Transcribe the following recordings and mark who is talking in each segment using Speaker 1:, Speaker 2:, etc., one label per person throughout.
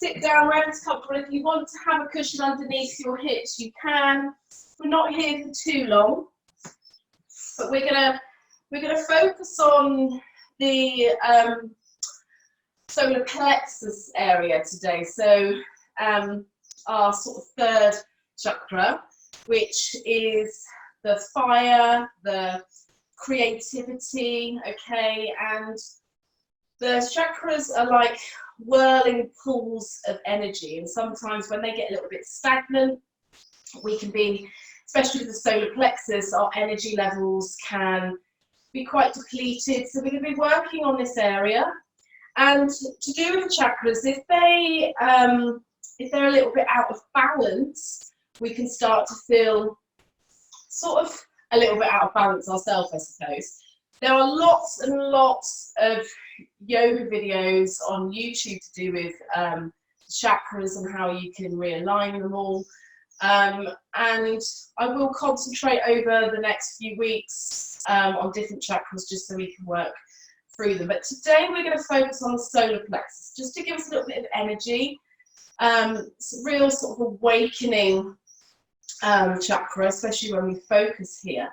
Speaker 1: sit down where it's comfortable. If you want to have a cushion underneath your hips, you can. We're not here for too long, but we're gonna focus on the solar plexus area today. So our sort of third chakra, which is the fire, the creativity, okay, and the chakras are like whirling pools of energy, and sometimes when they get a little bit stagnant, we can be, especially with the solar plexus, our energy levels can be quite depleted. So we're going to be working on this area. And to do with the chakras, if they're a little bit out of balance, we can start to feel sort of a little bit out of balance ourselves, I suppose. There are lots and lots of yoga videos on YouTube to do with chakras and how you can realign them all. And I will concentrate over the next few weeks on different chakras just so we can work through them. But today we're going to focus on the solar plexus, just to give us a little bit of energy. It's a real sort of awakening chakra, especially when we focus here.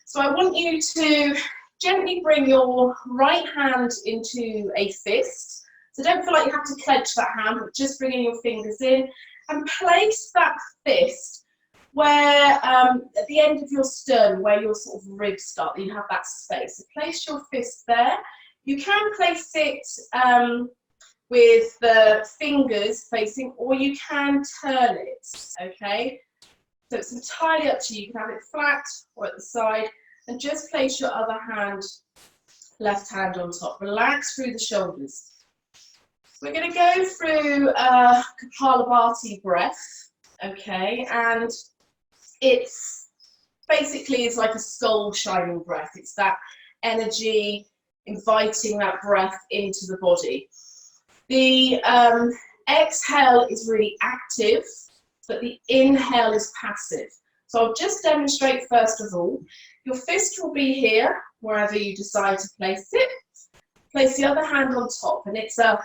Speaker 1: So I want you to gently bring your right hand into a fist. So don't feel like you have to clench that hand, but just bringing your fingers in and place that fist where at the end of your sternum, where your sort of ribs start, you have that space. So place your fist there. You can place it with the fingers facing, or you can turn it, okay? So it's entirely up to you. You can have it flat or at the side, and just place your other hand, left hand on top. Relax through the shoulders. We're going to go through Kapalabhati breath, okay, and it's basically like a soul shining breath. It's that energy inviting that breath into the body. The exhale is really active, but the inhale is passive. So I'll just demonstrate first of all. Your fist will be here, wherever you decide to place it. Place the other hand on top, and it's a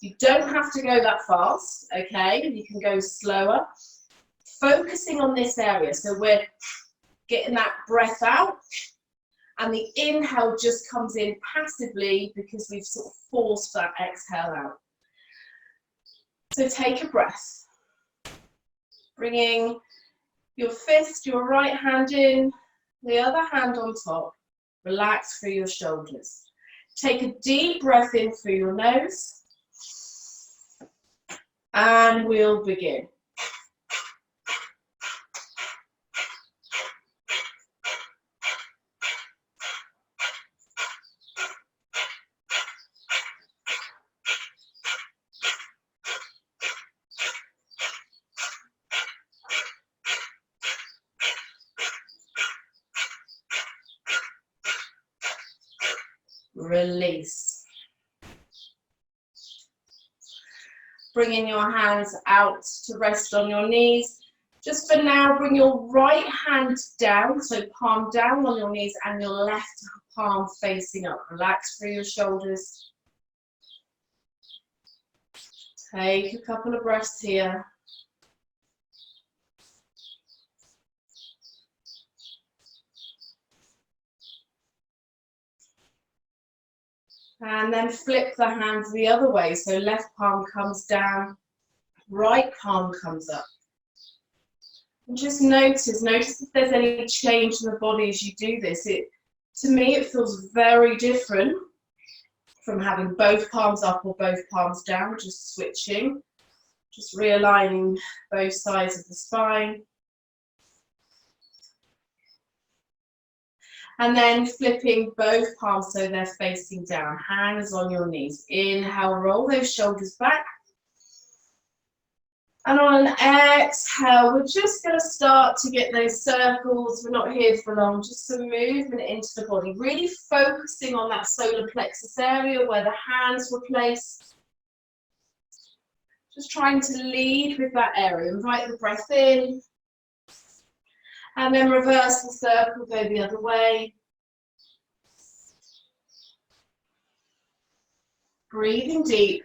Speaker 1: you don't have to go that fast, okay? You can go slower. Focusing on this area, so we're getting that breath out, and the inhale just comes in passively because we've sort of forced that exhale out. So take a breath. Bringing your fist, your right hand in, the other hand on top. Relax through your shoulders. Take a deep breath in through your nose. And we'll begin. Release. Bringing your hands out to rest on your knees. Just for now, bring your right hand down, so palm down on your knees, and your left palm facing up. Relax through your shoulders. Take a couple of breaths here. And then flip the hands the other way. So left palm comes down, right palm comes up. And just notice if there's any change in the body as you do this. To me, it feels very different from having both palms up or both palms down, just switching, just realigning both sides of the spine. And then flipping both palms so they're facing down, hands on your knees. Inhale, roll those shoulders back. And on an exhale, we're just going to start to get those circles. We're not here for long, just some movement into the body. Really focusing on that solar plexus area where the hands were placed. Just trying to lead with that area. Invite the breath in. And then reverse the circle, go the other way. Breathing deep.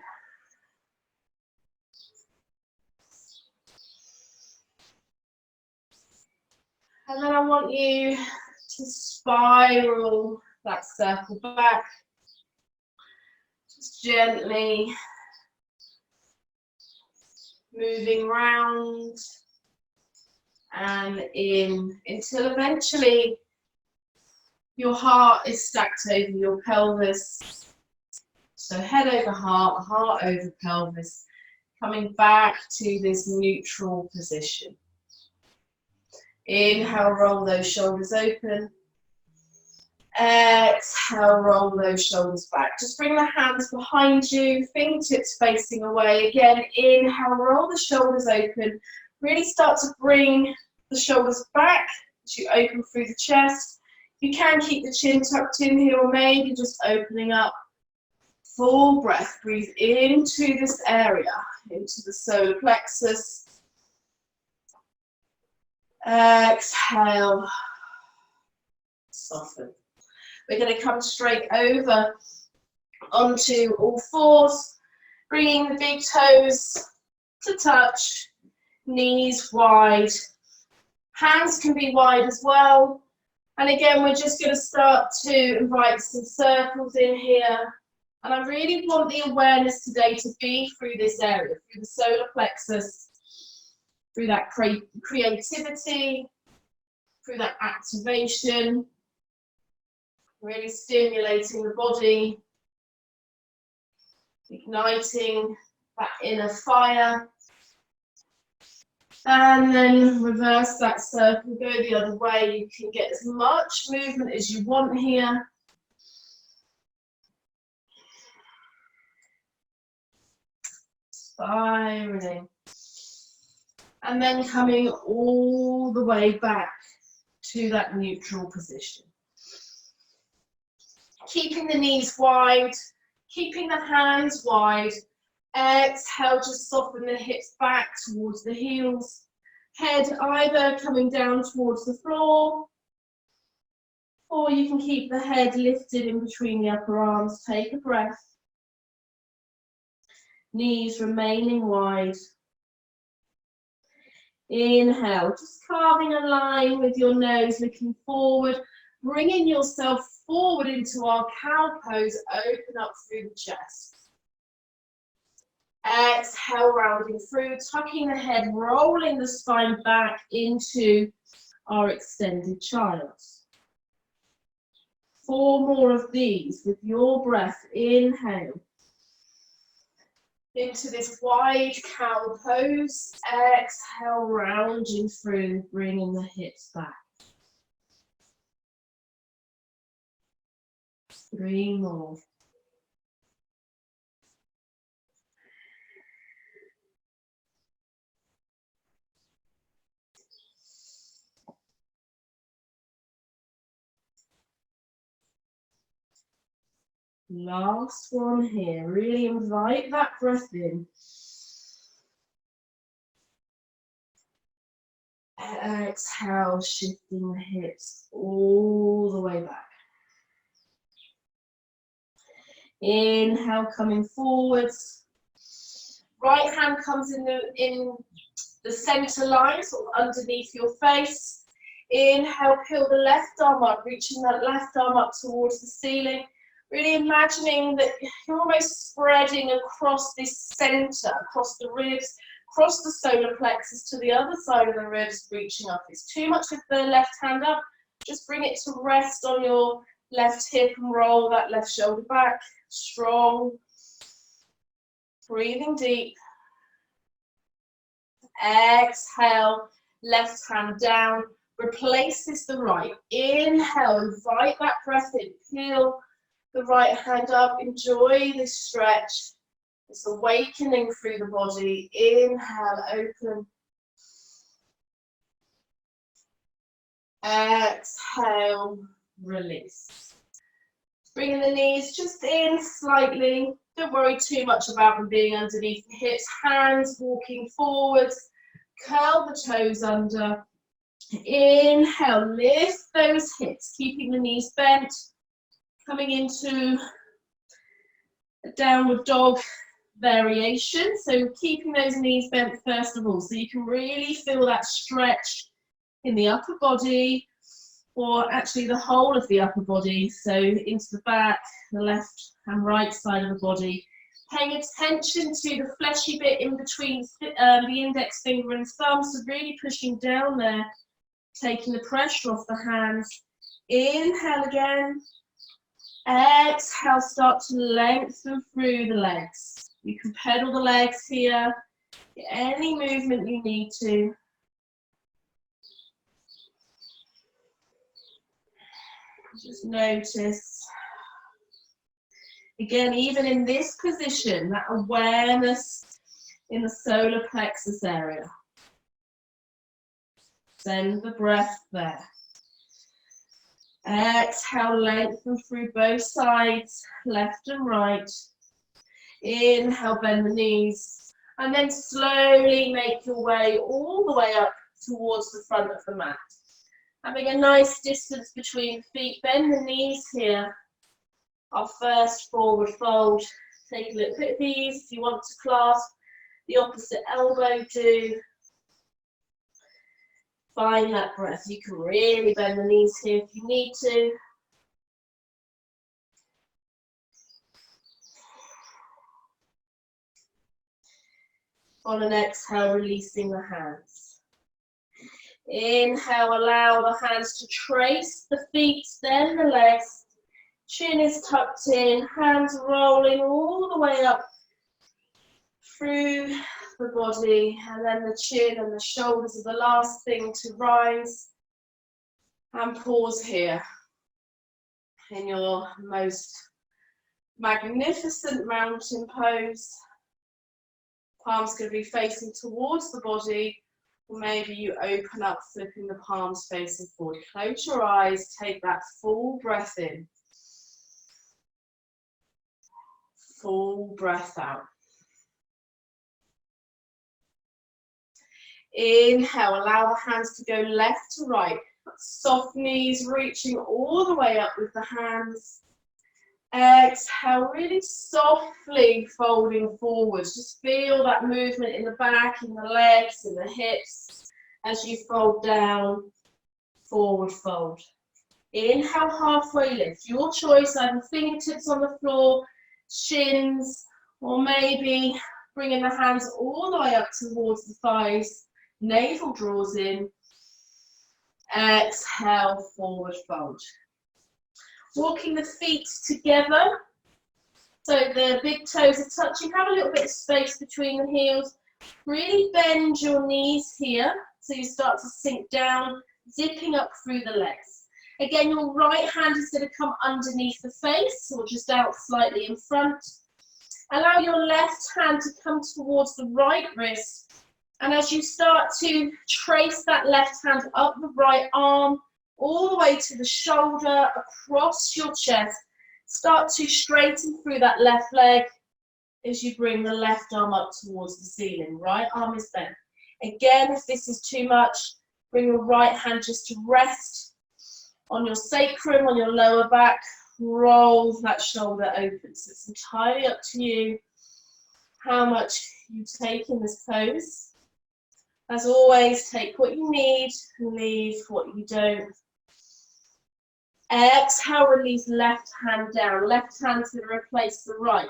Speaker 1: And then I want you to spiral that circle back. Just gently moving round and in until eventually your heart is stacked over your pelvis. So head over heart, heart over pelvis, coming back to this neutral position. Inhale, roll those shoulders open. Exhale, roll those shoulders back. Just bring the hands behind you, fingertips facing away. Again, inhale, roll the shoulders open. Really start to bring the shoulders back as you open through the chest. You can keep the chin tucked in here or maybe just opening up. Full breath. Breathe into this area, into the solar plexus. Exhale. Soften. We're going to come straight over onto all fours, bringing the big toes to touch, knees wide. Hands can be wide as well. And again, we're just going to start to invite some circles in here. And I really want the awareness today to be through this area, through the solar plexus, through that creativity, through that activation. Really stimulating the body, igniting that inner fire. And then reverse that circle, go the other way. You can get as much movement as you want here. Spiraling. And then coming all the way back to that neutral position. Keeping the knees wide, keeping the hands wide. Exhale, just soften the hips back towards the heels. Head either coming down towards the floor, or you can keep the head lifted in between the upper arms. Take a breath. Knees remaining wide. Inhale, just carving a line with your nose, looking forward, bringing yourself forward into our cow pose, open up through the chest. Exhale, rounding through, tucking the head, rolling the spine back into our extended child. 4 more of these with your breath. Inhale into this wide cow pose. Exhale, rounding through, bringing the hips back. 3 more. Last one here. Really invite that breath in. Exhale, shifting the hips all the way back. Inhale, coming forwards. Right hand comes in the center line, sort of underneath your face. Inhale, peel the left arm up, reaching that left arm up towards the ceiling. Really imagining that you're almost spreading across this center, across the ribs, across the solar plexus to the other side of the ribs, reaching up. If it's too much with the left hand up, just bring it to rest on your left hip and roll that left shoulder back. Strong. Breathing deep. Exhale, left hand down. Replaces the right. Inhale, invite that breath in. Peel the right hand up. Enjoy this stretch. It's awakening through the body. Inhale, open. Exhale, release. Bringing the knees just in slightly. Don't worry too much about them being underneath the hips. Hands walking forwards. Curl the toes under. Inhale, lift those hips, keeping the knees bent. Coming into a downward dog variation. So keeping those knees bent first of all, so you can really feel that stretch in the upper body, or actually the whole of the upper body, so into the back, the left and right side of the body. Paying attention to the fleshy bit in between the index finger and thumb, so really pushing down there, taking the pressure off the hands. Inhale again. Exhale, start to lengthen through the legs. You can pedal the legs here, get any movement you need to. Just notice, again, even in this position, that awareness in the solar plexus area. Send the breath there. Exhale, lengthen through both sides, left and right. Inhale, bend the knees, and then slowly make your way all the way up towards the front of the mat. Having a nice distance between feet, bend the knees here. Our first forward fold. Take a little bit of ease. If you want to clasp the opposite elbow, do. Find that breath. You can really bend the knees here if you need to. On an exhale, releasing the hands. Inhale, allow the hands to trace the feet, then the legs. Chin is tucked in, hands rolling all the way up through the body, and then the chin and the shoulders are the last thing to rise. And pause here in your most magnificent mountain pose. Palms going to be facing towards the body. Or maybe you open up, flipping the palms facing forward. Close your eyes, take that full breath in. Full breath out. Inhale, allow the hands to go left to right. Soft knees reaching all the way up with the hands. Exhale, really softly folding forwards. Just feel that movement in the back, in the legs, in the hips as you fold down, forward fold. Inhale, halfway lift. Your choice, either fingertips on the floor, shins, or maybe bringing the hands all the way up towards the thighs. Navel draws in. Exhale, forward fold. Walking the feet together, so the big toes are touching. Have a little bit of space between the heels. Really bend your knees here, so you start to sink down, zipping up through the legs. Again, your right hand is going to come underneath the face, or just out slightly in front. Allow your left hand to come towards the right wrist, and as you start to trace that left hand up the right arm, all the way to the shoulder, across your chest. Start to straighten through that left leg as you bring the left arm up towards the ceiling. Right arm is bent. Again, if this is too much, bring your right hand just to rest on your sacrum, on your lower back. Roll that shoulder open. So it's entirely up to you how much you take in this pose. As always, take what you need and leave what you don't. Exhale, release left hand down. Left hand to replace the right.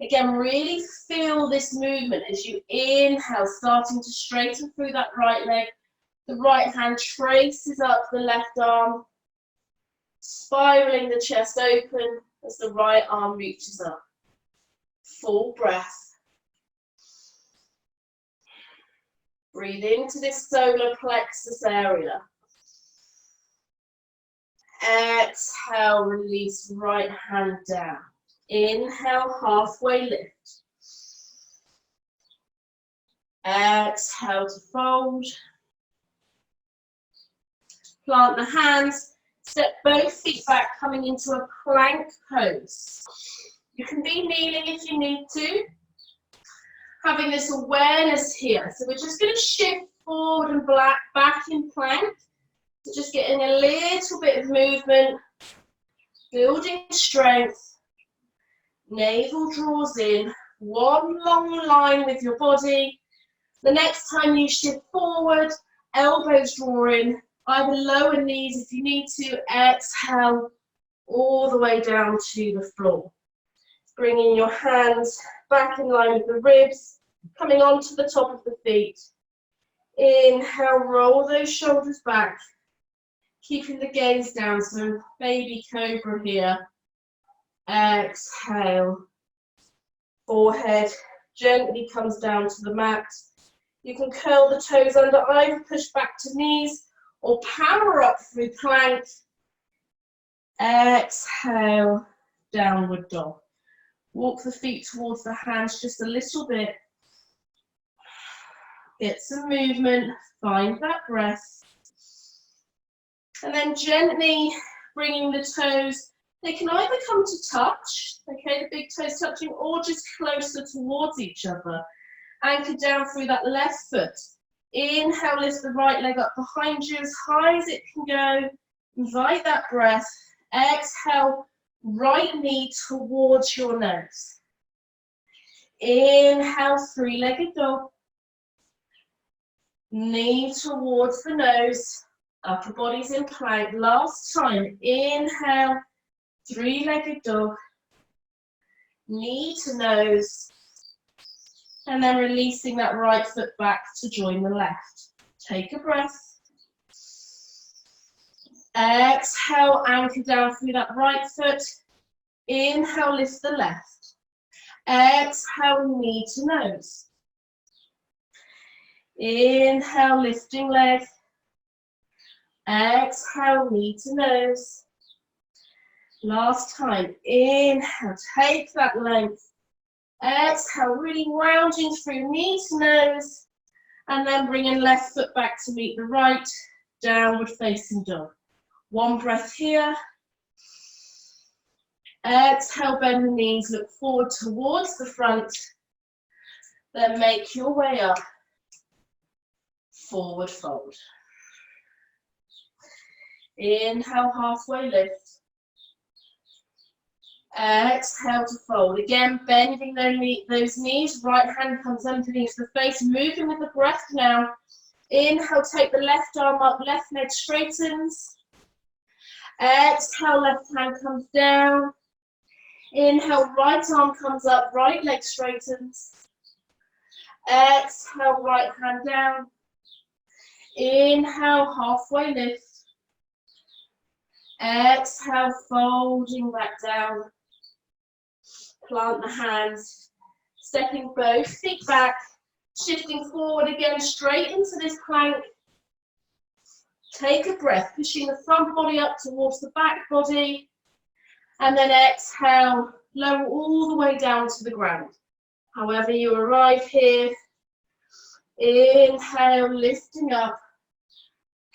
Speaker 1: Again, really feel this movement as you inhale, starting to straighten through that right leg. The right hand traces up the left arm, spiraling the chest open as the right arm reaches up. Full breath. Breathe into this solar plexus area. Exhale, release right hand down. Inhale, halfway lift. Exhale to fold. Plant the hands. Step both feet back, coming into a plank pose. You can be kneeling if you need to. Having this awareness here. So we're just going to shift forward and back in plank. So just getting a little bit of movement, building strength, Navel draws in, one long line with your body. The next time you shift forward, elbows draw in, either lower knees if you need to. Exhale all the way down to the floor. Bringing your hands back in line with the ribs, coming onto the top of the feet. Inhale, roll those shoulders back, keeping the gaze down, so baby cobra here. Exhale, forehead gently comes down to the mat. You can curl the toes under, either push back to knees or power up through plank. Exhale, downward dog. Walk the feet towards the hands just a little bit. Get some movement, find that breath. And then gently bringing the toes, they can either come to touch, okay, the big toes touching, or just closer towards each other. Anchor down through that left foot. Inhale, lift the right leg up behind you as high as it can go. Invite that breath. Exhale, right knee towards your nose. Inhale, three-legged dog. Knee towards the nose. Upper body's in plank. Last time. Inhale, three-legged dog. Knee to nose. And then releasing that right foot back to join the left. Take a breath. Exhale, anchor down through that right foot. Inhale, lift the left. Exhale, knee to nose. Inhale, lifting leg. Exhale, knee to nose. Last time. Inhale, take that length. Exhale, really rounding through knee to nose. And then bringing left foot back to meet the right. Downward facing dog. One breath here. Exhale, bend the knees, look forward towards the front. Then make your way up. Forward fold. Inhale, halfway lift. Exhale to fold. Again, bending those knees. Right hand comes underneath the face. Moving with the breath now. Inhale, take the left arm up, left leg straightens. Exhale, left hand comes down. Inhale, right arm comes up, right leg straightens. Exhale, right hand down. Inhale, halfway lift. Exhale, folding back down. Plant the hands, stepping both feet back, shifting forward again, straight into this plank. Take a breath, pushing the front body up towards the back body. And then exhale, lower all the way down to the ground. However you arrive here. Inhale, lifting up.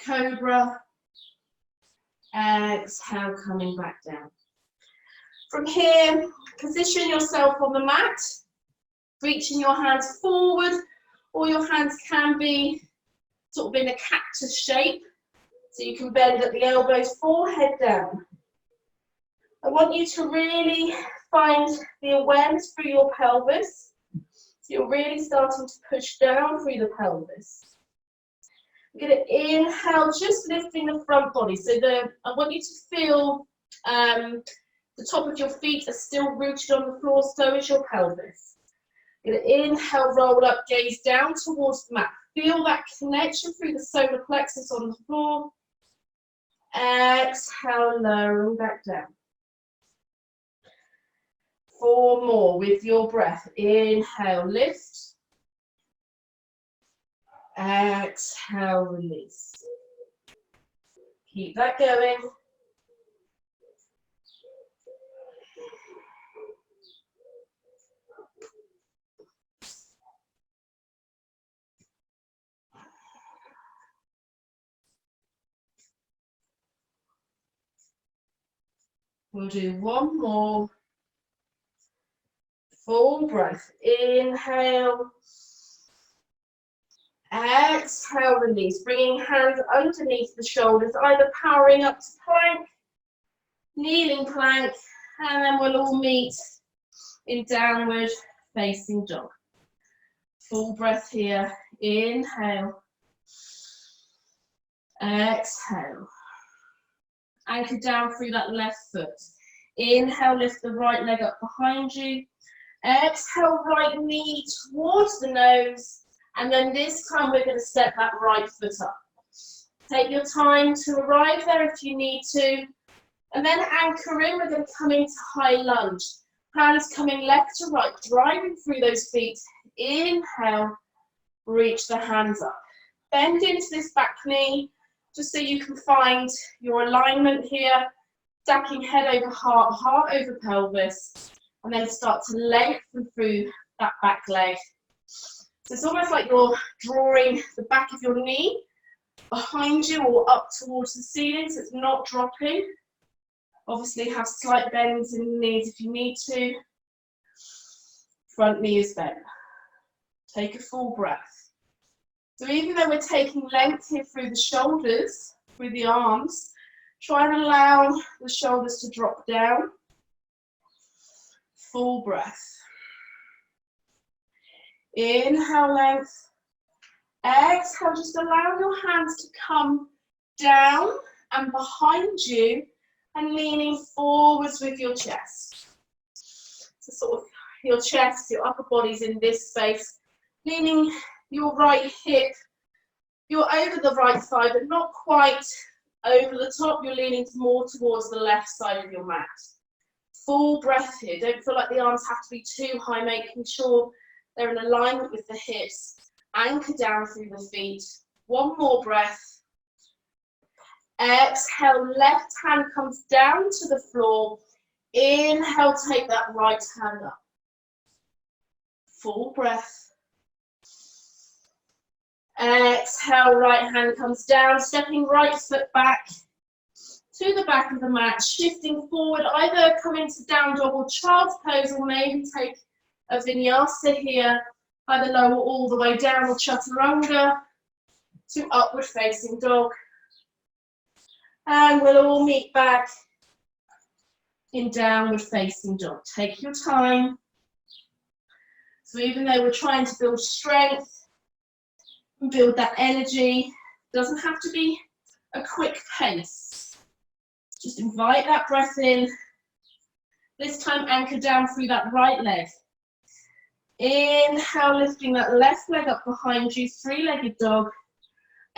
Speaker 1: Cobra. Exhale, coming back down. From here, position yourself on the mat, reaching your hands forward, or your hands can be sort of in a cactus shape, so you can bend at the elbows, forehead down. I want you to really find the awareness through your pelvis, so you're really starting to push down through the pelvis. You're going to inhale, just lifting the front body, so I want you to feel the top of your feet are still rooted on the floor, so is your pelvis. You're going to inhale, roll up, gaze down towards the mat. Feel that connection through the solar plexus on the floor. Exhale, lowering back down. 4 more with your breath. Inhale, lift. Exhale, release. Keep that going. We'll do 1 more. Full breath. Inhale. Exhale, release. Bringing hands underneath the shoulders, either powering up to plank, kneeling plank, and then we'll all meet in downward facing dog. Full breath here. Inhale. Exhale. Anchor down through that left foot. Inhale, lift the right leg up behind you. Exhale, right knee towards the nose. And then this time we're going to step that right foot up. Take your time to arrive there if you need to. And then anchor in, we're going to come into high lunge. Hands coming left to right, driving through those feet. Inhale, reach the hands up. Bend into this back knee, just so you can find your alignment here. Stacking head over heart, heart over pelvis. And then start to lengthen through that back leg. So it's almost like you're drawing the back of your knee behind you or up towards the ceiling, so it's not dropping. Obviously have slight bends in the knees if you need to. Front knee is bent. Take a full breath. So even though we're taking length here through the shoulders, through the arms, try and allow the shoulders to drop down. Full breath. Inhale, length. Exhale, just allow your hands to come down and behind you and leaning forwards with your chest. So sort of your chest, your upper body's in this space. Leaning your right hip. You're over the right side, but not quite over the top. You're leaning more towards the left side of your mat. Full breath here. Don't feel like the arms have to be too high, making sure they're in alignment with the hips. Anchor down through the feet. One more breath. Exhale, left hand comes down to the floor. Inhale, take that right hand up. Full breath. Exhale, right hand comes down, stepping right foot back to the back of the mat, shifting forward, either come into down dog or child's pose, or maybe take a vinyasa here, either lower all the way down or chaturanga to upward facing dog. And we'll all meet back in downward facing dog. Take your time. So even though we're trying to build strength and build that energy, it doesn't have to be a quick pace. Just invite that breath in. This time anchor down through that right leg. Inhale, lifting that left leg up behind you, three-legged dog.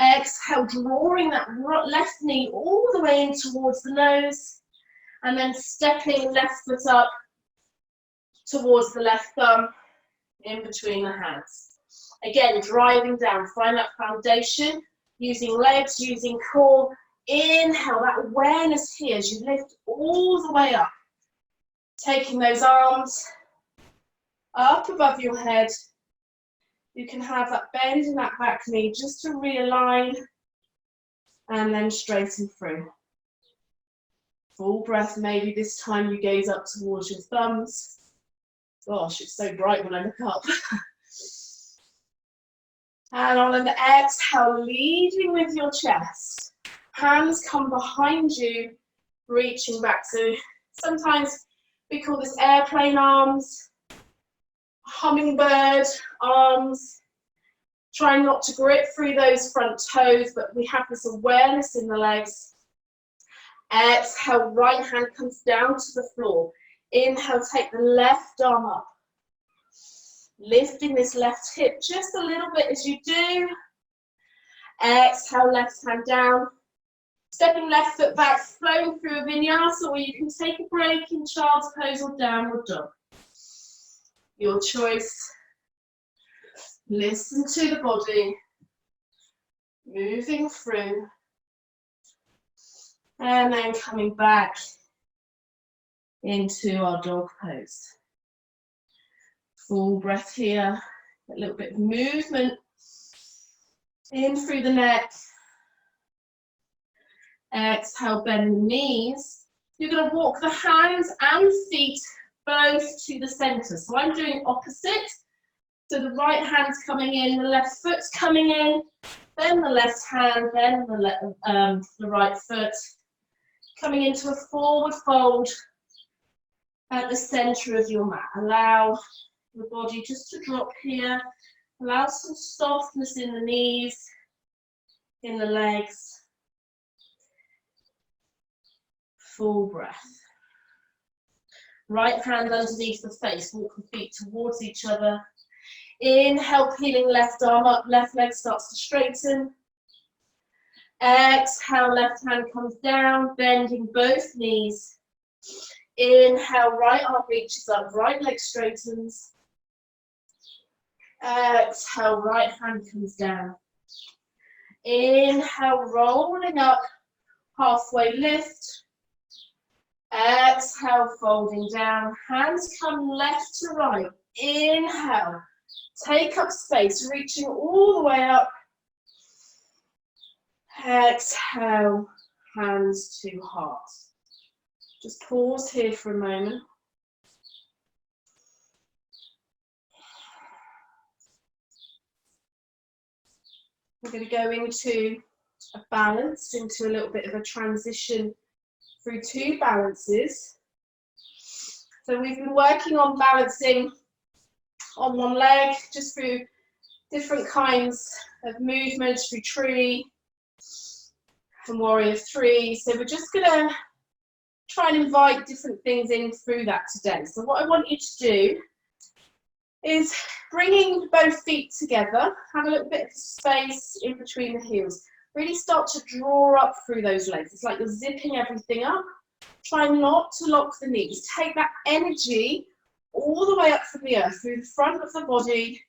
Speaker 1: Exhale, drawing that left knee all the way in towards the nose. And then stepping left foot up towards the left thumb in between the hands. Again, driving down, find that foundation, using legs, using core. Inhale, that awareness here as you lift all the way up. Taking those arms up above your head. You can have that bend in that back knee just to realign and then straighten through. Full breath, maybe this time you gaze up towards your thumbs. Gosh, it's so bright when I look up. And on an exhale, leading with your chest. Hands come behind you, reaching back. So sometimes we call this airplane arms, hummingbird arms. Trying not to grip through those front toes, but we have this awareness in the legs. Exhale, right hand comes down to the floor. Inhale, take the left arm up. Lifting this left hip just a little bit as you do. Exhale, left hand down. Stepping left foot back, flowing through a vinyasa, or you can take a break in child's pose or downward dog. Your choice. Listen to the body. Moving through. And then coming back into our dog pose. Full breath here. A little bit of movement in through the neck. Exhale, bend the knees. You're going to walk the hands and feet both to the center. So I'm doing opposite. So the right hand's coming in, the left foot's coming in, then the left hand, then the right foot. Coming into a forward fold. at the center of your mat. Allow the body just to drop here. Allow some softness in the knees, in the legs. Full breath. Right hand underneath the face. Walk the feet towards each other. Inhale, peeling left arm up, left leg starts to straighten. Exhale, left hand comes down, bending both knees. Inhale, right arm reaches up, right leg straightens. Exhale, right hand comes down. Inhale, rolling up, halfway lift. Exhale, folding down. Hands come left to right. Inhale, take up space, reaching all the way up. Exhale, hands to heart. Just pause here for a moment. We're going to go into a balance, into a little bit of a transition through two balances. So we've been working on balancing on one leg, just through different kinds of movements, through tree and warrior three. So we're just going to try and invite different things in through that today. So what I want you to do is bringing both feet together, have a little bit of space in between the heels. Really start to draw up through those legs. It's like you're zipping everything up. Try not to lock the knees. Take that energy all the way up from the earth, through the front of the body,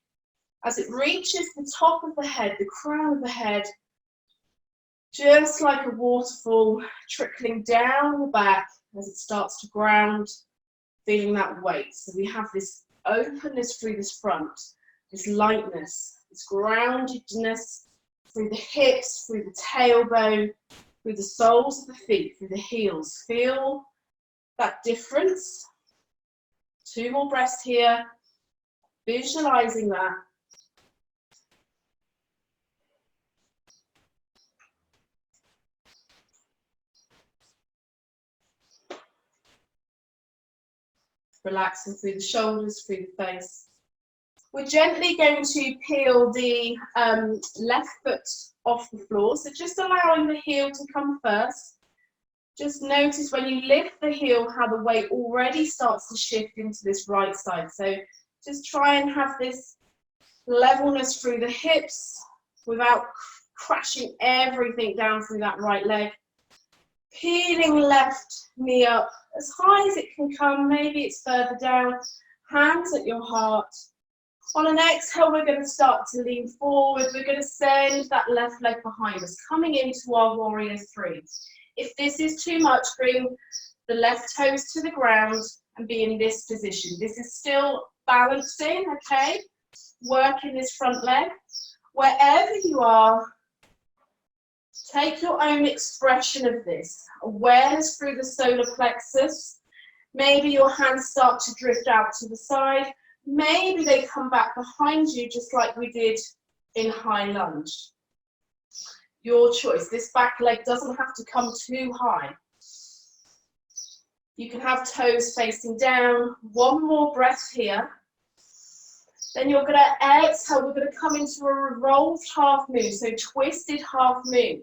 Speaker 1: as it reaches the top of the head, the crown of the head, just like a waterfall trickling down the back as it starts to ground, feeling that weight. So we have this openness through this front, this lightness, this groundedness through the hips, through the tailbone, through the soles of the feet, through the heels. Feel that difference. Two more breaths here, visualizing that. Relaxing through the shoulders, through the face. We're gently going to peel the left foot off the floor, so just allowing the heel to come first. Just notice when you lift the heel how the weight already starts to shift into this right side. So just try and have this levelness through the hips without crashing everything down through that right leg. Peeling left knee up as high as it can come, maybe it's further down, hands at your heart. On an exhale, we're going to start to lean forward. We're going to send that left leg behind us, coming into our warrior three. If this is too much, bring the left toes to the ground and be in this position. This is still balancing, okay? Working this front leg. Wherever you are, take your own expression of this. Awareness through the solar plexus. Maybe your hands start to drift out to the side. Maybe they come back behind you, just like we did in high lunge. Your choice. This back leg doesn't have to come too high. You can have toes facing down. One more breath here. Then you're going to exhale. We're going to come into a revolved half moon, so twisted half moon.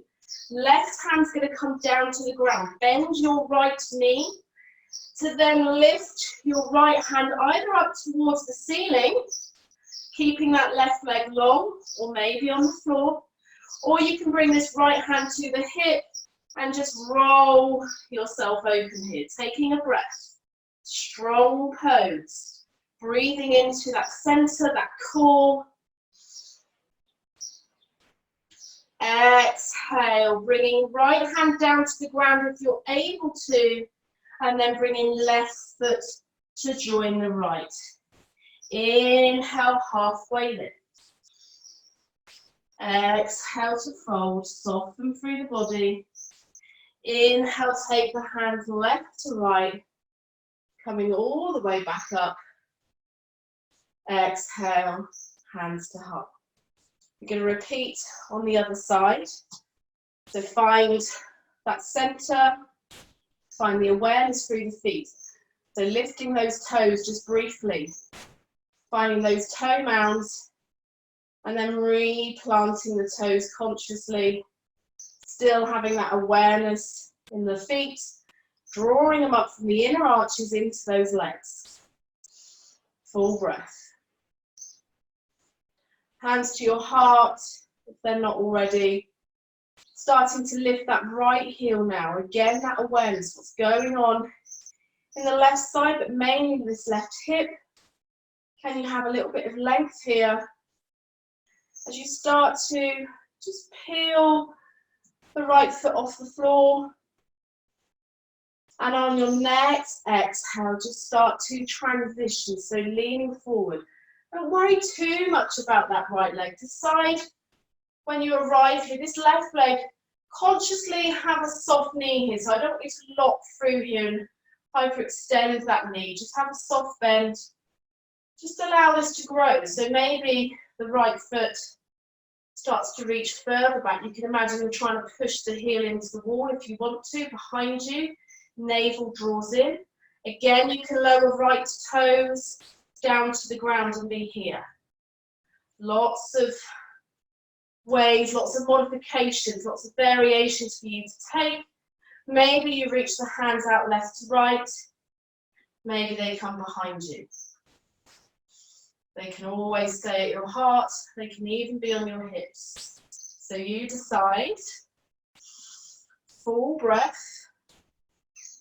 Speaker 1: Left hand's going to come down to the ground. Bend your right knee to then lift your right hand either up towards the ceiling, keeping that left leg long, or maybe on the floor. Or you can bring this right hand to the hip and just roll yourself open here, taking a breath. Strong pose. Breathing into that center, that core. Exhale, bringing right hand down to the ground if you're able to, and then bringing left foot to join the right. Inhale, halfway lift. Exhale to fold, soften through the body. Inhale, take the hands left to right, coming all the way back up. Exhale, hands to heart. We're going to repeat on the other side. So find that center, find the awareness through the feet. So lifting those toes just briefly, finding those toe mounds, and then replanting the toes consciously, still having that awareness in the feet, drawing them up from the inner arches into those legs. Full breath. Hands to your heart, if they're not already. Starting to lift that right heel now. Again, that awareness, what's going on in the left side, but mainly this left hip. Can you have a little bit of length here? As you start to just peel the right foot off the floor. And on your next exhale, just start to transition, so leaning forward. Don't worry too much about that right leg. Decide when you arrive here, this left leg, consciously have a soft knee here. So I don't want you to lock through here and hyperextend that knee. Just have a soft bend. Just allow this to grow. So maybe the right foot starts to reach further back. You can imagine you're trying to push the heel into the wall if you want to, behind you. Navel draws in. Again, you can lower right toes down to the ground and be here. Lots of ways, lots of modifications, lots of variations for you to take. Maybe you reach the hands out left to right. Maybe they come behind you. They can always stay at your heart. They can even be on your hips. So you decide. Full breath.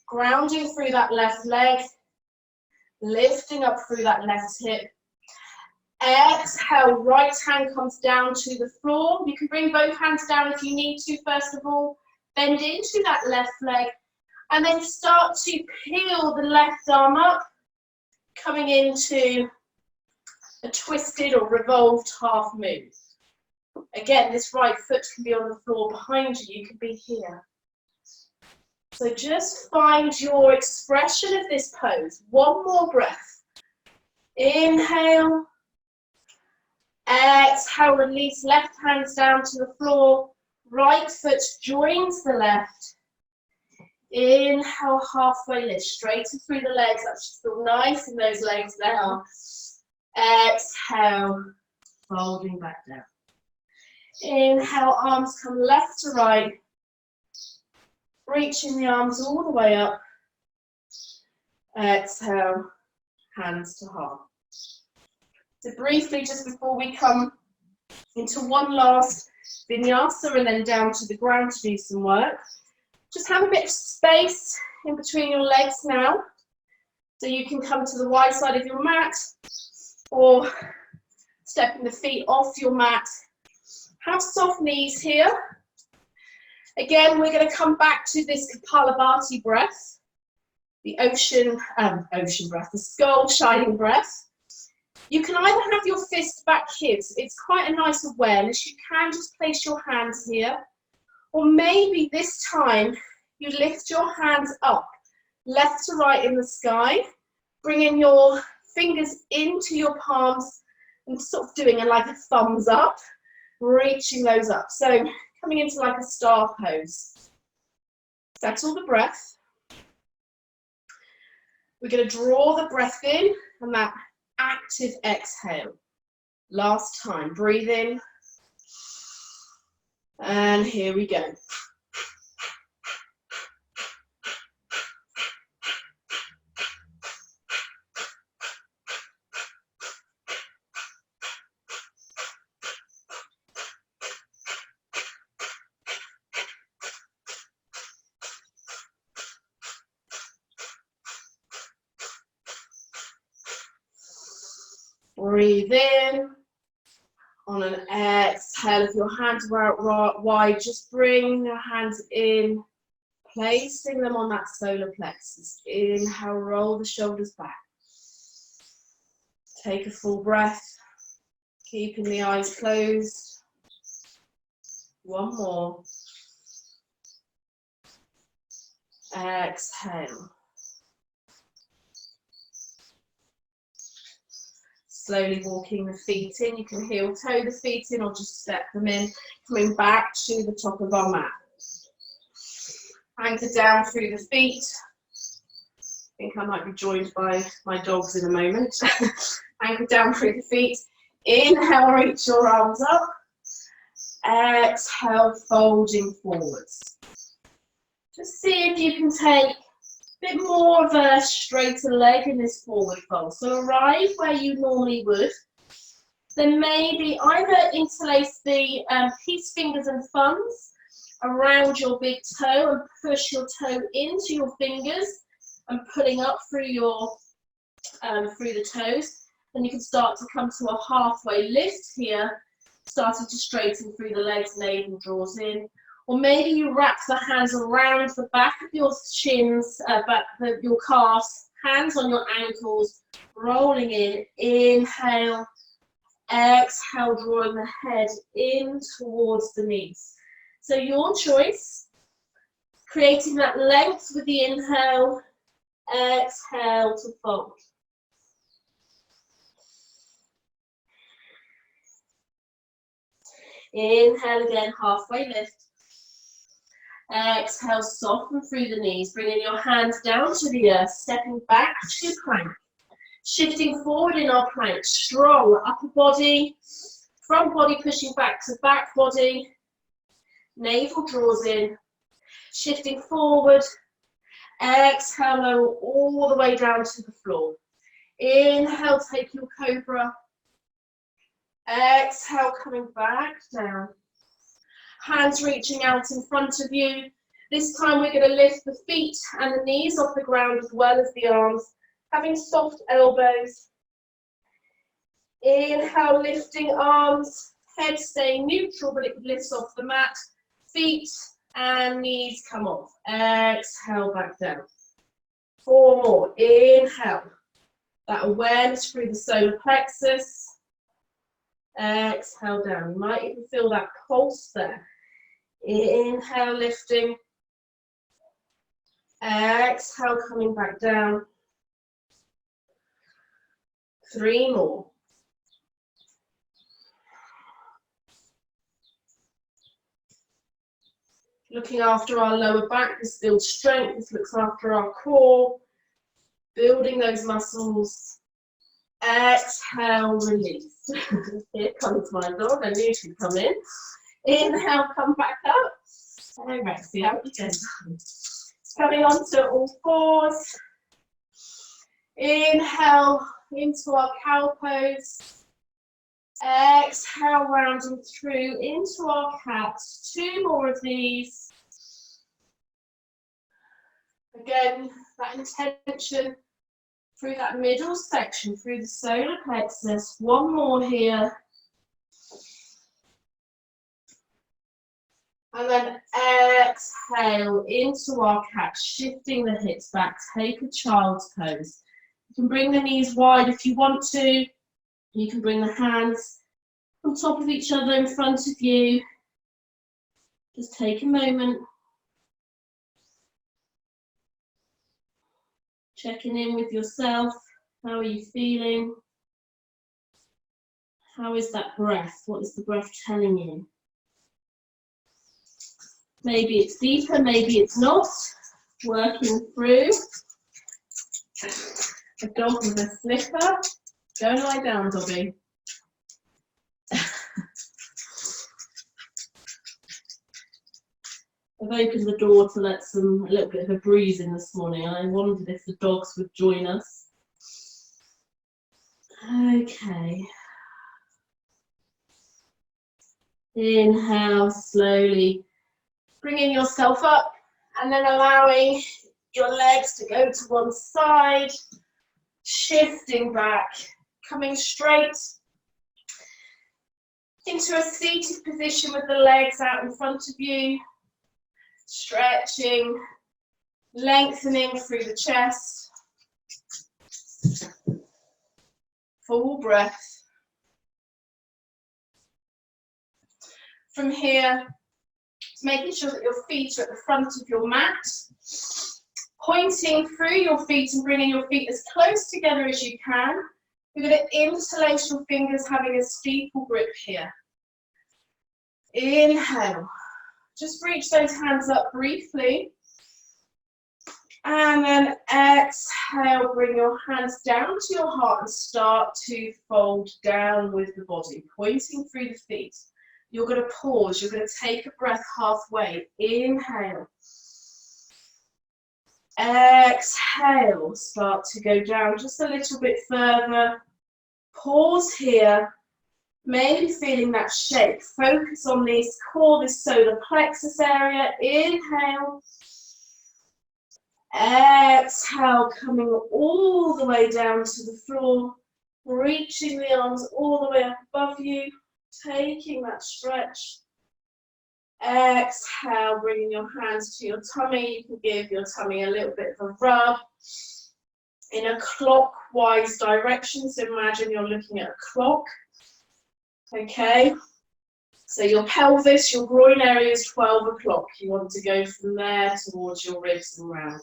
Speaker 1: Grounding through that left leg. Lifting up through that left hip. Exhale, right hand comes down to the floor. You can bring both hands down if you need to, first of all. Bend into that left leg. And then start to peel the left arm up, coming into a twisted or revolved half move. Again, this right foot can be on the floor behind you. You can be here. So just find your expression of this pose. One more breath. Inhale. Exhale, release left hands down to the floor. Right foot joins the left. Inhale, halfway lift, straighten through the legs. That should feel nice in those legs now. Exhale, folding back down. Inhale, arms come left to right. Reaching the arms all the way up. Exhale, hands to heart. So briefly, just before we come into one last vinyasa and then down to the ground to do some work, just have a bit of space in between your legs now. So you can come to the wide side of your mat or stepping the feet off your mat. Have soft knees here. Again, we're going to come back to this Kapalabhati breath, the ocean breath, the skull shining breath. You can either have your fist back here, so it's quite a nice awareness. You can just place your hands here, or maybe this time you lift your hands up, left to right in the sky, bringing your fingers into your palms and sort of doing like a thumbs up, reaching those up. So coming into like a star pose. Settle the breath. We're going to draw the breath in and that active exhale. Last time, breathe in. And here we go. Breathe in. On an exhale, if your hands were out wide, just bring your hands in, placing them on that solar plexus. Inhale, roll the shoulders back. Take a full breath, keeping the eyes closed. One more. Exhale. Slowly walking the feet in. You can heel toe the feet in or just step them in, coming back to the top of our mat. Anchor down through the feet. think I might be joined by my dogs in a moment. Anchor down through the feet. Inhale, reach your arms up. Exhale, folding forwards. Just see if you can take a bit more of a straighter leg in this forward fold. So arrive where you normally would. Then maybe either interlace the peace fingers and thumbs around your big toe and push your toe into your fingers and pulling up through your through the toes. Then you can start to come to a halfway lift here, starting to straighten through the legs, navel draws in. Or maybe you wrap the hands around the back of your shins, your calves, hands on your ankles, rolling in. Inhale, exhale, drawing the head in towards the knees. So your choice, creating that length with the inhale, exhale to fold. Inhale again, halfway lift. Exhale, soften through the knees, bringing your hands down to the earth, stepping back to plank. Shifting forward in our plank, strong upper body, front body pushing back to back body, navel draws in, shifting forward, exhale, lower all the way down to the floor. Inhale, take your cobra, exhale, coming back down. Hands reaching out in front of you. This time we're going to lift the feet and the knees off the ground as well as the arms, having soft elbows. Inhale, lifting arms, head staying neutral, but it lifts off the mat. Feet and knees come off. Exhale, back down. 4 more. Inhale. That awareness through the solar plexus. Exhale down. You might even feel that pulse there. Inhale, lifting. Exhale, coming back down. 3 more. Looking after our lower back, this builds strength, this looks after our core, building those muscles. Exhale, release. Here comes my dog, I knew she'd come in. Inhale, come back up. Hey Rexy, how you doing? Coming onto all fours. Inhale into our cow pose. Exhale, rounding through into our cat. 2 more of these. Again, that intention through that middle section, through the solar plexus. 1 more here. And then exhale into our cat, shifting the hips back. Take a child's pose. You can bring the knees wide if you want to. You can bring the hands on top of each other in front of you. Just take a moment. Checking in with yourself. How are you feeling? How is that breath? What is the breath telling you? Maybe it's deeper, maybe it's not. Working through. A dog with a slipper. Go and lie down, Dobby. I've opened the door to let a little bit of a breeze in this morning. I wondered if the dogs would join us. Okay. Inhale slowly, bringing yourself up and then allowing your legs to go to one side, shifting back, coming straight into a seated position with the legs out in front of you, stretching, lengthening through the chest. Full breath. From here, making sure that your feet are at the front of your mat, pointing through your feet and bringing your feet as close together as you can. You're going to interlace your fingers, having a steeple grip here. Inhale. Just reach those hands up briefly. And then exhale, bring your hands down to your heart and start to fold down with the body, pointing through the feet. You're going to pause, you're going to take a breath halfway. Inhale. Exhale, start to go down just a little bit further. Pause here. Maybe feeling that shake. Focus on this core, this solar plexus area. Inhale. Exhale, coming all the way down to the floor. Reaching the arms all the way up above you. Taking that stretch. Exhale, bringing your hands to your tummy. You can give your tummy a little bit of a rub in a clockwise direction. So imagine you're looking at a clock. Okay, so your pelvis, your groin area is 12 o'clock. You want to go from there towards your ribs and round.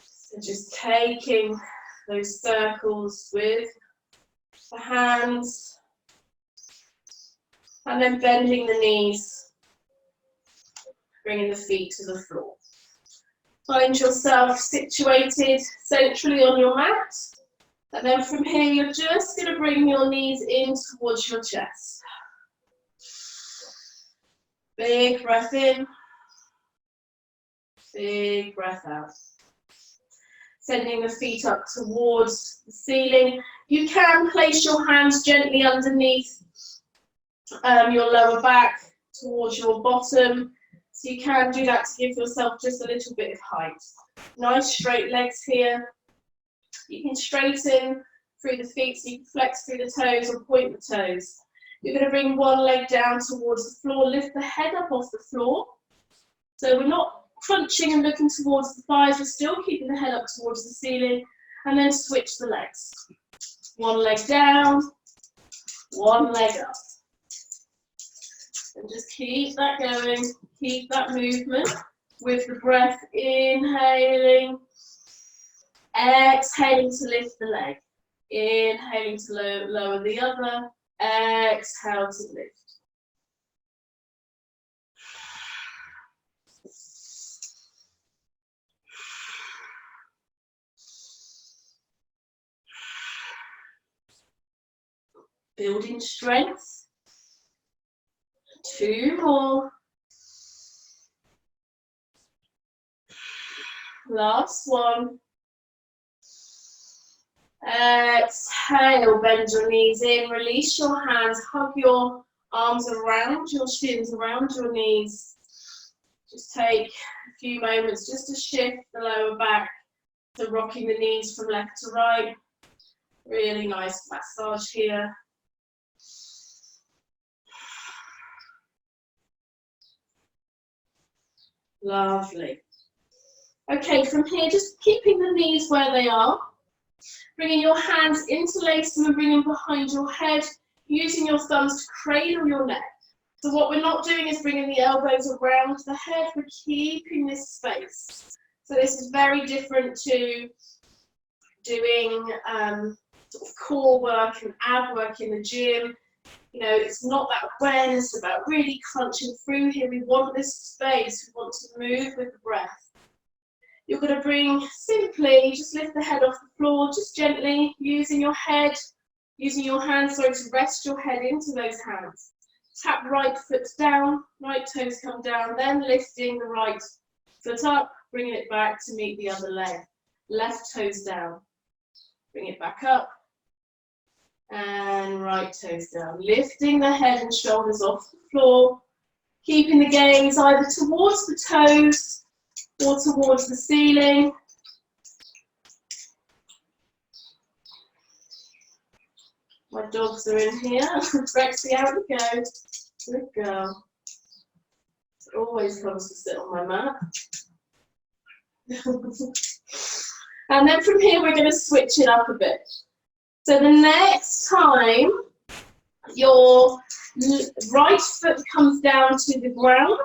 Speaker 1: So just taking those circles with the hands and then bending the knees, bringing the feet to the floor. Find yourself situated centrally on your mat. And then from here, you're just going to bring your knees in towards your chest. Big breath in. Big breath out. Sending the feet up towards the ceiling. You can place your hands gently underneath your lower back towards your bottom. So you can do that to give yourself just a little bit of height. Nice straight legs here. You can straighten through the feet, so you can flex through the toes or point the toes. You're going to bring one leg down towards the floor, lift the head up off the floor. So we're not crunching and looking towards the thighs, we're still keeping the head up towards the ceiling, and then switch the legs. One leg down, one leg up. And just keep that going, keep that movement with the breath, inhaling. Exhaling to lift the leg. Inhaling to lower the other. Exhale to lift. Building strength. 2 more. Last one. Exhale, bend your knees in, release your hands, hug your arms around your shins, around your knees. Just take a few moments just to shift the lower back, to rocking the knees from left to right. Really nice massage here. Lovely. Okay, from here, just keeping the knees where they are. Bringing your hands, interlace them and bring them behind your head, using your thumbs to cradle your neck. So what we're not doing is bringing the elbows around the head, we're keeping this space. So this is very different to doing sort of core work and ab work in the gym. You know, it's not that awareness about really crunching through here. We want this space, we want to move with the breath. You're going to bring, simply, just lift the head off the floor, just gently, using your head, using your hands, sorry, to rest your head into those hands. Tap right foot down, right toes come down, then lifting the right foot up, bringing it back to meet the other leg. Left toes down, bring it back up, and right toes down. Lifting the head and shoulders off the floor, keeping the gaze either towards the toes, or towards the ceiling. My dogs are in here. Rexy, out we go. Good girl. It always comes to sit on my mat. And then from here, we're going to switch it up a bit. So the next time your right foot comes down to the ground,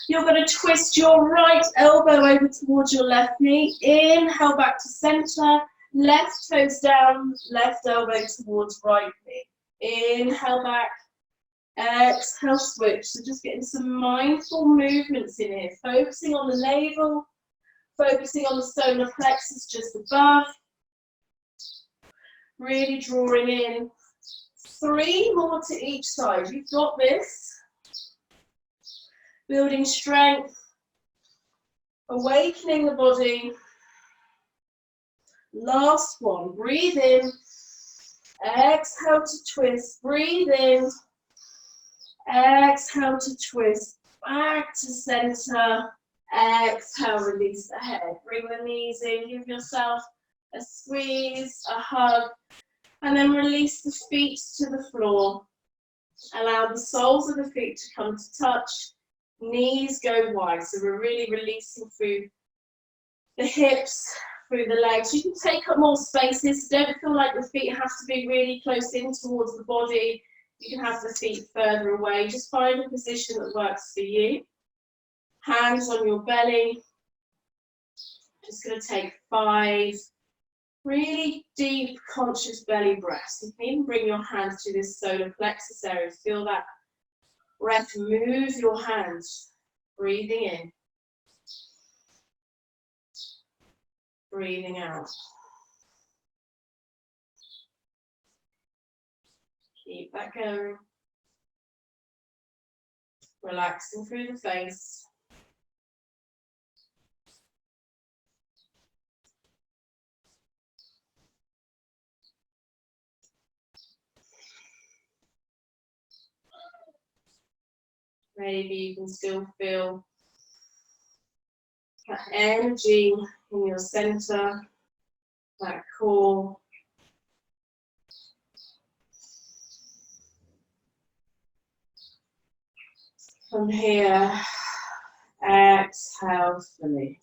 Speaker 1: you're going to twist your right elbow over towards your left knee. Inhale back to center. Left toes down, left elbow towards right knee. Inhale back. Exhale, switch. So just getting some mindful movements in here. Focusing on the navel, Focusing on the solar plexus just above. Really drawing in. 3 more to each side. You've got this. Building strength. Awakening the body. Last one. Breathe in. Exhale to twist. Breathe in. Exhale to twist. Back to center. Exhale, release the head. Bring the knees in. Give yourself a squeeze, a hug. And then release the feet to the floor. Allow the soles of the feet to come to touch. Knees go wide. So we're really releasing through the hips, through the legs. You can take up more spaces. Don't feel like the feet have to be really close in towards the body. You can have the feet further away. Just find a position that works for you. Hands on your belly. Just going to take 5 really deep, conscious belly breaths. You can even bring your hands to this solar plexus area. Feel that breath move your hands. Breathing in. Breathing out. Keep that going. Relaxing through the face. Maybe you can still feel that energy in your center, that core. From here, exhale fully.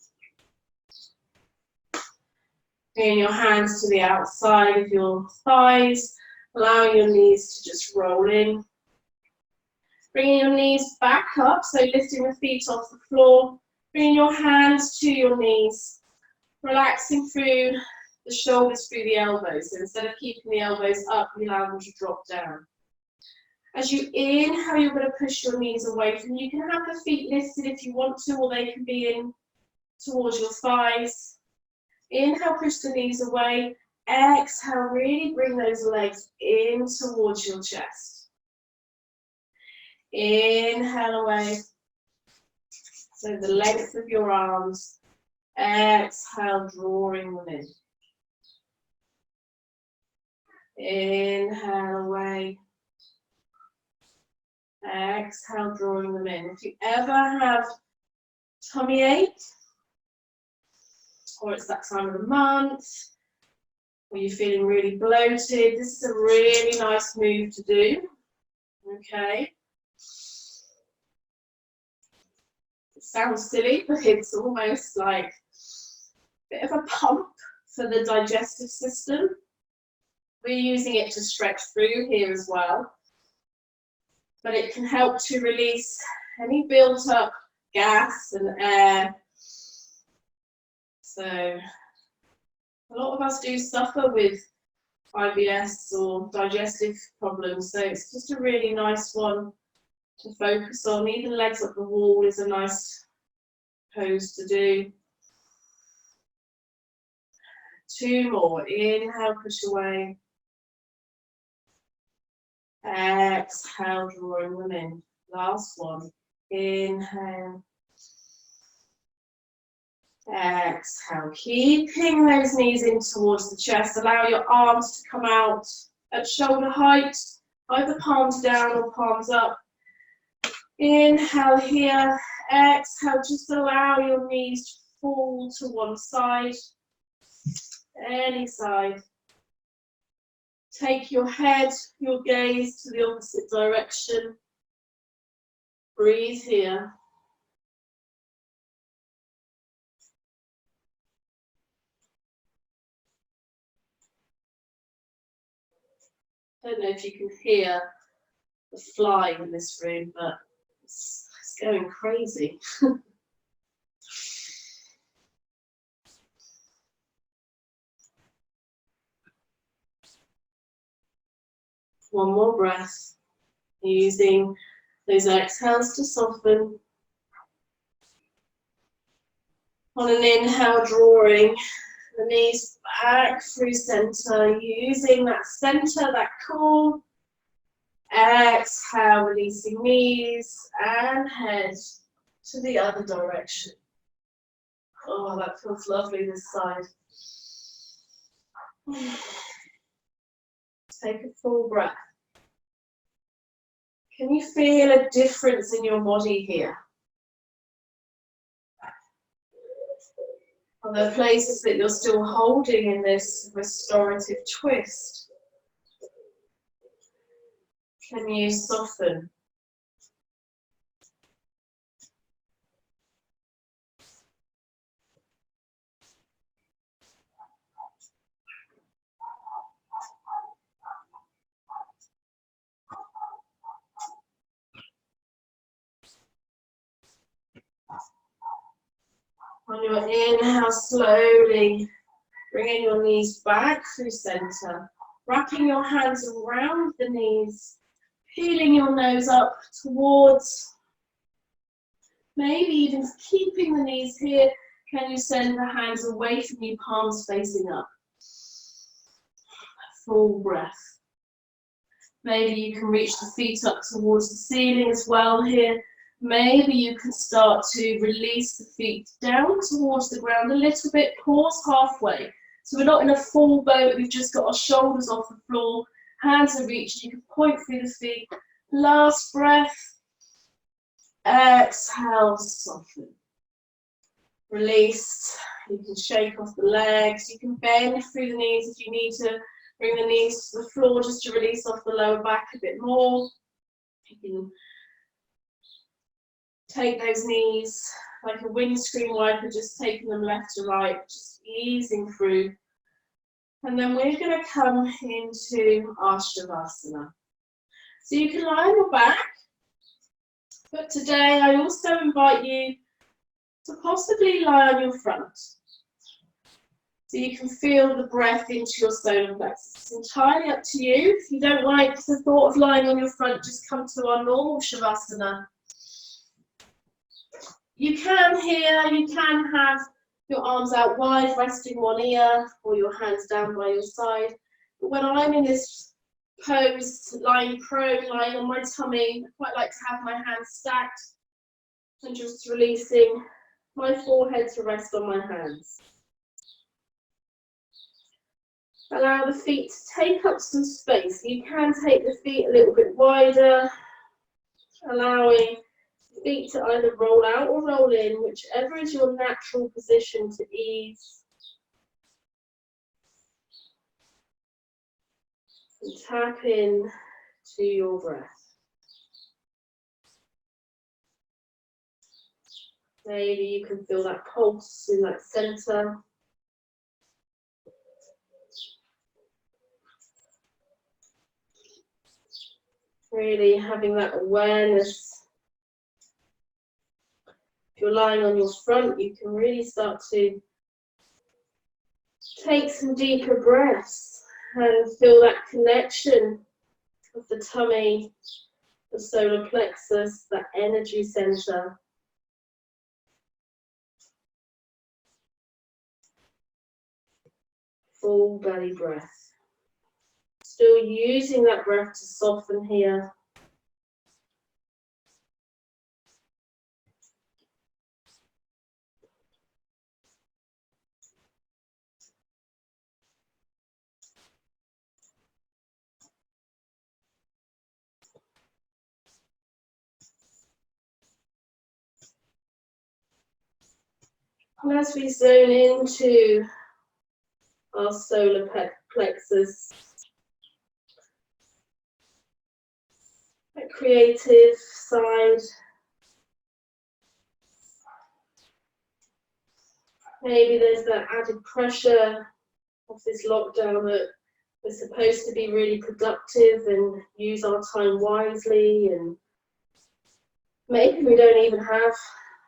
Speaker 1: Bring your hands to the outside of your thighs, allowing your knees to just roll in. Bringing your knees back up, so lifting the feet off the floor. Bringing your hands to your knees. Relaxing through the shoulders, through the elbows. So instead of keeping the elbows up, you allow them to drop down. As you inhale, you're going to push your knees away from you. You can have the feet lifted if you want to, or they can be in towards your thighs. Inhale, push the knees away. Exhale, really bring those legs in towards your chest. Inhale away. So the length of your arms. Exhale, drawing them in. Inhale away. Exhale, drawing them in. If you ever have tummy ache, or it's that time of the month, or you're feeling really bloated, this is a really nice move to do. Okay. It sounds silly, but it's almost like a bit of a pump for the digestive system. We're using it to stretch through here as well. But it can help to release any built up gas and air. So a lot of us do suffer with IBS or digestive problems, so it's just a really nice one to focus on. Even legs up the wall is a nice pose to do. 2 more. Inhale, push away. Exhale, drawing them in. Last one. Inhale. Exhale. Keeping those knees in towards the chest. Allow your arms to come out at shoulder height. Either palms down or palms up. Inhale here. Exhale. Just allow your knees to fall to one side. Any side. Take your head, your gaze to the opposite direction. Breathe here. I don't know if you can hear the fly in this room, but it's going crazy. One more breath, using those exhales to soften. On an inhale, drawing the knees back through center, using that center, that core. Exhale, releasing knees and head to the other direction. Oh, that feels lovely this side. Take a full breath. Can you feel a difference in your body here? Are there places that you're still holding in this restorative twist? Can you soften? On your inhale, slowly bringing your knees back through center, wrapping your hands around the knees, peeling your nose up towards, maybe even keeping the knees here. Can you send the hands away from you, palms facing up? Full breath. Maybe you can reach the feet up towards the ceiling as well here. Maybe you can start to release the feet down towards the ground a little bit, pause halfway. So we're not in a full boat, we've just got our shoulders off the floor, hands are reached, you can point through the feet. Last breath. Exhale, soften. Release. You can shake off the legs, you can bend through the knees if you need to. Bring the knees to the floor just to release off the lower back a bit more. You can take those knees like a windscreen wiper, just taking them left to right, just easing through. And then we're going to come into our Shavasana. So you can lie on your back, but today I also invite you to possibly lie on your front. So you can feel the breath into your solar plexus. It's entirely up to you. If you don't like the thought of lying on your front, just come to our normal Shavasana. You can have your arms out wide, resting one ear, or your hands down by your side. But when I'm in this pose, lying prone, lying on my tummy, I quite like to have my hands stacked and just releasing my forehead to rest on my hands. Allow the feet to take up some space. You can take the feet a little bit wider, allowing feet to either roll out or roll in, whichever is your natural position to ease. And tap in to your breath. Maybe you can feel that pulse in that center. Really having that awareness. If you're lying on your front, you can really start to take some deeper breaths and feel that connection of the tummy, the solar plexus, that energy center. Full belly breath. Still using that breath to soften here. And as we zone into our solar plexus, that creative side, maybe there's that added pressure of this lockdown that we're supposed to be really productive and use our time wisely, and maybe we don't even have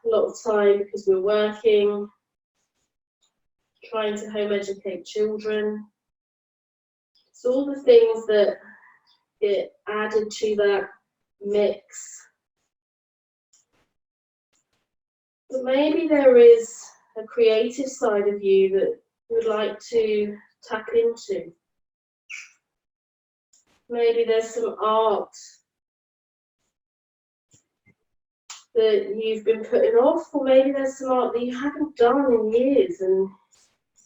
Speaker 1: a lot of time because we're working, trying to home educate children. It's all the things that get added to that mix. But maybe there is a creative side of you that you would like to tap into. Maybe there's some art that you've been putting off, or maybe there's some art that you haven't done in years and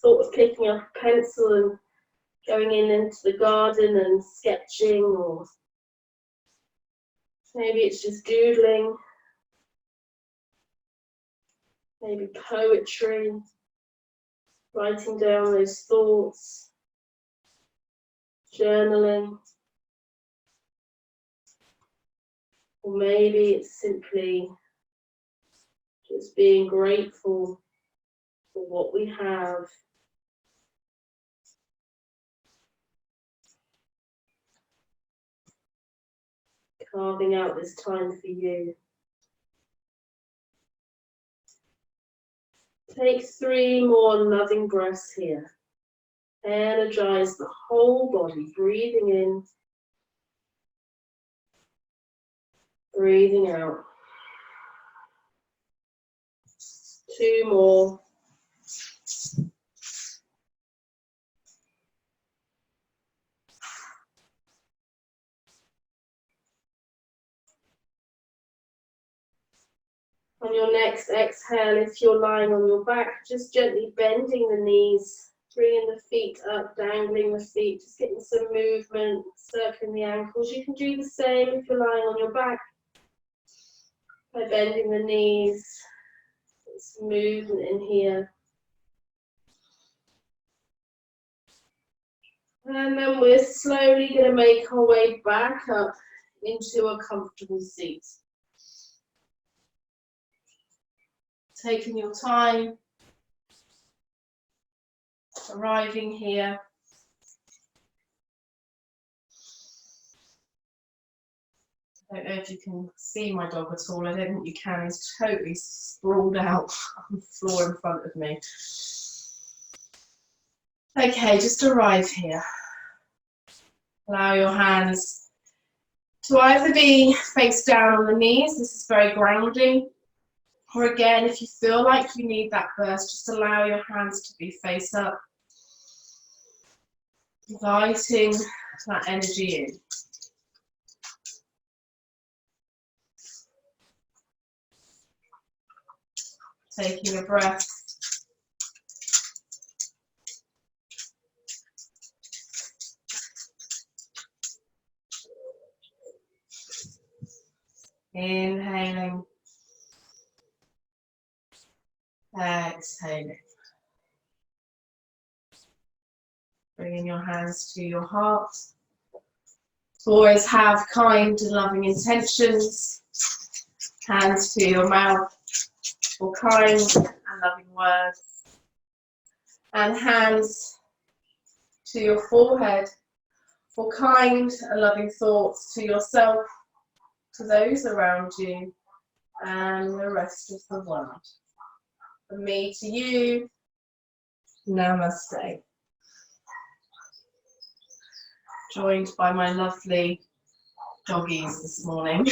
Speaker 1: thought of picking up a pencil and going into the garden and sketching, or maybe it's just doodling, maybe poetry, writing down those thoughts, journaling, or maybe it's simply just being grateful for what we have. Carving out this time for you. Take 3 more loving breaths here. Energize the whole body, breathing in, breathing out. 2 more. On your next exhale, if you're lying on your back, just gently bending the knees, bringing the feet up, dangling the feet, just getting some movement, circling the ankles. You can do the same if you're lying on your back, by bending the knees, some movement in here. And then we're slowly going to make our way back up into a comfortable seat. Taking your time, arriving here. I don't know if you can see my dog at all. I don't think you can. He's totally sprawled out on the floor in front of me. Okay, just arrive here. Allow your hands to either be face down on the knees. This is very grounding. Or again, if you feel like you need that burst, just allow your hands to be face up, inviting that energy in. Taking a breath. Inhaling. Exhaling. Bringing your hands to your heart. Always have kind and loving intentions. Hands to your mouth for kind and loving words. And hands to your forehead for kind and loving thoughts to yourself, to those around you, and the rest of the world. From me to you, namaste. Joined by my lovely doggies this morning.